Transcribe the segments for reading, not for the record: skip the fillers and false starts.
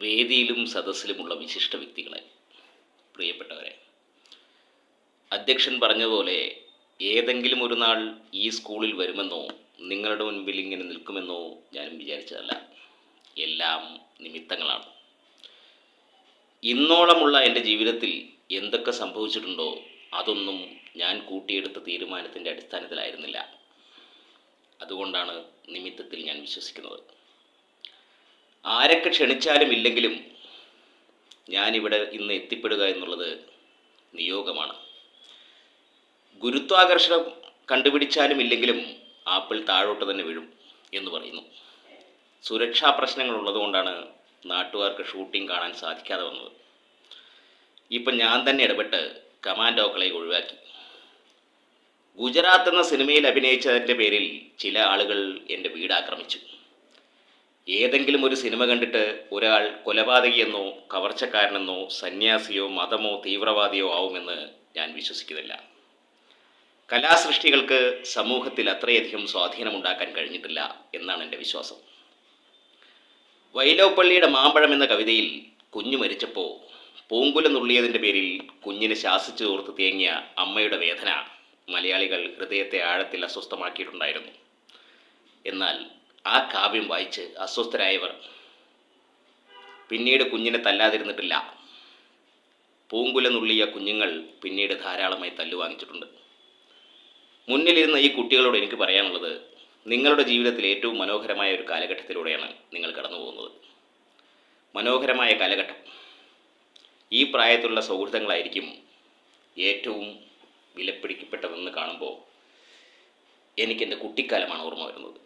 വേദിയിലും സദസ്സിലുമുള്ള വിശിഷ്ട വ്യക്തികളെ, പ്രിയപ്പെട്ടവരെ, അധ്യക്ഷൻ പറഞ്ഞതുപോലെ ഏതെങ്കിലും ഒരു നാൾ ഈ സ്കൂളിൽ വരുമെന്നോ നിങ്ങളുടെ മുൻപിൽ ഇങ്ങനെ നിൽക്കുമെന്നോ ഞാനും വിചാരിച്ചതല്ല. എല്ലാം നിമിത്തങ്ങളാണ്. ഇന്നോളമുള്ള എൻ്റെ ജീവിതത്തിൽ എന്തൊക്കെ സംഭവിച്ചിട്ടുണ്ടോ അതൊന്നും ഞാൻ കൂട്ടിയെടുത്ത തീരുമാനത്തിൻ്റെ അടിസ്ഥാനത്തിലായിരുന്നില്ല. അതുകൊണ്ടാണ് നിമിത്തത്തിൽ ഞാൻ വിശ്വസിക്കുന്നത്. ആരൊക്കെ ക്ഷണിച്ചാലും ഇല്ലെങ്കിലും ഞാനിവിടെ ഇന്ന് എത്തിപ്പെടുക എന്നുള്ളത് നിയോഗമാണ്. ഗുരുത്വാകർഷണം കണ്ടുപിടിച്ചാലും ഇല്ലെങ്കിലും ആപ്പിൾ താഴോട്ട് തന്നെ വീഴും എന്ന് പറയുന്നു. സുരക്ഷാ പ്രശ്നങ്ങളുള്ളതുകൊണ്ടാണ് നാട്ടുകാർക്ക് ഷൂട്ടിംഗ് കാണാൻ സാധിക്കാതെ വന്നത്. ഇപ്പം ഞാൻ തന്നെ ഇടപെട്ട് കമാൻഡോക്കളെ ഒഴിവാക്കി. ഗുജറാത്ത് എന്ന സിനിമയിൽ അഭിനയിച്ചതിൻ്റെ പേരിൽ ചില ആളുകൾ എൻ്റെ വീട് ആക്രമിച്ചു. ഏതെങ്കിലും ഒരു സിനിമ കണ്ടിട്ട് ഒരാൾ കൊലപാതകിയെന്നോ കവർച്ചക്കാരനെന്നോ സന്യാസിയോ മതമോ തീവ്രവാദിയോ ആവുമെന്ന് ഞാൻ വിശ്വസിക്കുന്നില്ല. കലാസൃഷ്ടികൾക്ക് സമൂഹത്തിൽ അത്രയധികം സ്വാധീനമുണ്ടാക്കാൻ കഴിഞ്ഞിട്ടില്ല എന്നാണ് എൻ്റെ വിശ്വാസം. വൈലോപ്പള്ളിയുടെ മാമ്പഴം എന്ന കവിതയിൽ കുഞ്ഞു മരിച്ചപ്പോൾ പൂങ്കുല നുള്ളിയതിൻ്റെ പേരിൽ കുഞ്ഞിനെ ശാസിച്ചു തോർത്ത് തേങ്ങിയ അമ്മയുടെ വേദന മലയാളികൾ ഹൃദയത്തെ ആഴത്തിൽ അസ്വസ്ഥമാക്കിയിട്ടുണ്ടായിരുന്നു. എന്നാൽ ആ കാവ്യം വായിച്ച് അസ്വസ്ഥരായവർ പിന്നീട് കുഞ്ഞിനെ തല്ലാതിരുന്നിട്ടില്ല. പൂങ്കുല നുള്ളിയ കുഞ്ഞുങ്ങൾ പിന്നീട് ധാരാളമായി തല്ലുവാങ്ങിച്ചിട്ടുണ്ട്. മുന്നിലിരുന്ന ഈ കുട്ടികളോട് എനിക്ക് പറയാനുള്ളത്, നിങ്ങളുടെ ജീവിതത്തിൽ ഏറ്റവും മനോഹരമായ ഒരു കാലഘട്ടത്തിലൂടെയാണ് നിങ്ങൾ കടന്നു പോകുന്നത്. മനോഹരമായ കാലഘട്ടം. ഈ പ്രായത്തിലുള്ള സൗഹൃദങ്ങളായിരിക്കും ഏറ്റവും വിലപിടിക്കപ്പെട്ടതെന്ന് കാണുമ്പോൾ എനിക്കെൻ്റെ കുട്ടിക്കാലമാണ് ഓർമ്മ വരുന്നത്.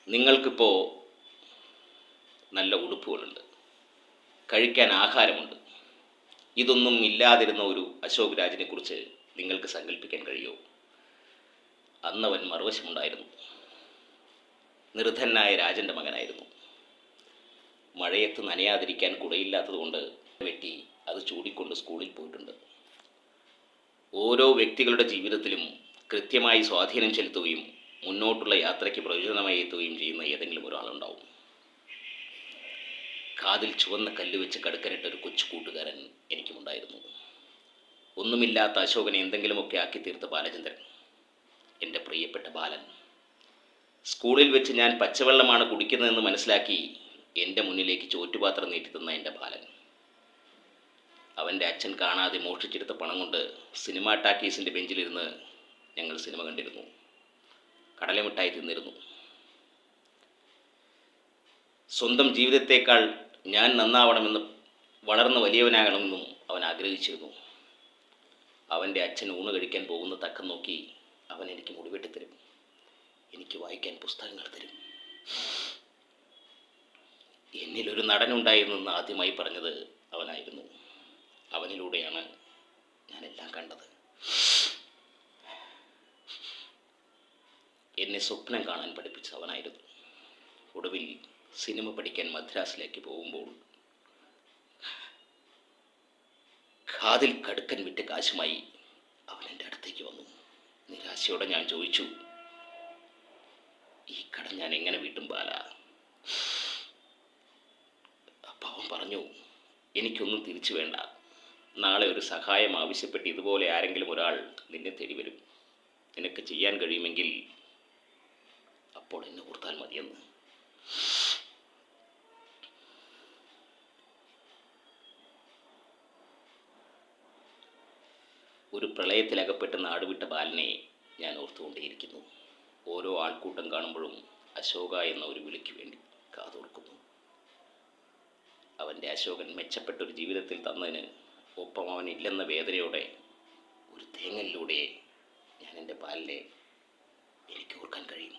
നിങ്ങൾക്കിപ്പോൾ നല്ല ഉടുപ്പുകളുണ്ട്, കഴിക്കാൻ ആഹാരമുണ്ട്. ഇതൊന്നും ഇല്ലാതിരുന്ന ഒരു അശോക് രാജിനെ കുറിച്ച് നിങ്ങൾക്ക് സങ്കല്പിക്കാൻ കഴിയുമോ? അന്നവൻ മറുവശമുണ്ടായിരുന്നു. നിർധനായ രാജൻ്റെ മകനായിരുന്നു. മഴയത്ത് നനയാതിരിക്കാൻ കുടയില്ലാത്തതുകൊണ്ട് വെട്ടി അത് ചൂടിക്കൊണ്ട് സ്കൂളിൽ പോയിട്ടുണ്ട്. ഓരോ വ്യക്തികളുടെ ജീവിതത്തിലും കൃത്യമായി സ്വാധീനം ചെലുത്തുകയും മുന്നോട്ടുള്ള യാത്രയ്ക്ക് പ്രയോജനമായി എത്തുകയും ചെയ്യുന്ന ഏതെങ്കിലും ഒരാളുണ്ടാവും. കാതിൽ ചുവന്ന കല്ല് വെച്ച് കടുക്കനിട്ട ഒരു കൊച്ചു കൂട്ടുകാരൻ എനിക്കുമുണ്ടായിരുന്നു. ഒന്നുമില്ലാത്ത അശോകനെ എന്തെങ്കിലുമൊക്കെ ആക്കി തീർത്ത ബാലചന്ദ്രൻ, എൻ്റെ പ്രിയപ്പെട്ട ബാലൻ. സ്കൂളിൽ വെച്ച് ഞാൻ പച്ചവെള്ളമാണ് കുടിക്കുന്നതെന്ന് മനസ്സിലാക്കി എൻ്റെ മുന്നിലേക്ക് ചോറ്റുപാത്രം നീട്ടി തന്ന എൻ്റെ ബാലൻ. അവൻ്റെ അച്ഛൻ കാണാതെ മോഷ്ടിച്ചെടുത്ത പണം കൊണ്ട് സിനിമാ ടാക്കീസിൻ്റെ ബെഞ്ചിലിരുന്ന് ഞങ്ങൾ സിനിമ കണ്ടിരുന്നു, കടലമിഠായി തിന്നിരുന്നു. സ്വന്തം ജീവിതത്തേക്കാൾ ഞാൻ നന്നാവണമെന്ന്, വളർന്ന് വലിയവനാകണമെന്നും അവൻ ആഗ്രഹിച്ചിരുന്നു. അവൻ്റെ അച്ഛൻ ഊണ് കഴിക്കാൻ പോകുന്ന തക്കം നോക്കി അവൻ എനിക്ക് മുടിവെട്ടി തരും, എനിക്ക് വായിക്കാൻ പുസ്തകങ്ങൾ തരും. എന്നിലൊരു നടനുണ്ടായിരുന്നെന്ന് ആദ്യമായി പറഞ്ഞത് അവനായിരുന്നു. അവനിലൂടെയാണ് ഞാനെല്ലാം കണ്ടത്. എന്നെ സ്വപ്നം കാണാൻ പഠിപ്പിച്ച അവനായിരുന്നു. ഒടുവിൽ സിനിമ പഠിക്കാൻ മദ്രാസിലേക്ക് പോകുമ്പോൾ കാതിൽ കടുക്കൻ വിറ്റ് കാശുമായി അവൻ എൻ്റെ അടുത്തേക്ക് വന്നു. നിരാശയോടെ ഞാൻ ചോദിച്ചു, ഈ കടം ഞാൻ എങ്ങനെ വീട്ടും ബാല? അപ്പം അവൻ പറഞ്ഞു, എനിക്കൊന്നും തിരിച്ചു വേണ്ട. നാളെ ഒരു സഹായം ആവശ്യപ്പെട്ട് ഇതുപോലെ ആരെങ്കിലും ഒരാൾ നിന്നെ തേടി വരും. നിനക്ക് ചെയ്യാൻ കഴിയുമെങ്കിൽ അപ്പോൾ എന്നെ ഓർത്താൽ മതിയെന്ന്. ഒരു പ്രളയത്തിലകപ്പെട്ട് നാടുവിട്ട ബാലനെ ഞാൻ ഓർത്തുകൊണ്ടേയിരിക്കുന്നു. ഓരോ ആൾക്കൂട്ടം കാണുമ്പോഴും അശോക എന്ന ഒരു വിളിക്ക് വേണ്ടി കാതോർക്കുന്നു. അവൻ്റെ അശോകൻ മെച്ചപ്പെട്ടൊരു ജീവിതത്തിൽ തന്നതിന് ഒപ്പം അവനില്ലെന്ന വേദനയോടെ ഒരു തേങ്ങലിലൂടെ ഞാൻ എൻ്റെ ബാലിനെ എനിക്ക് ഓർക്കാൻ കഴിയും.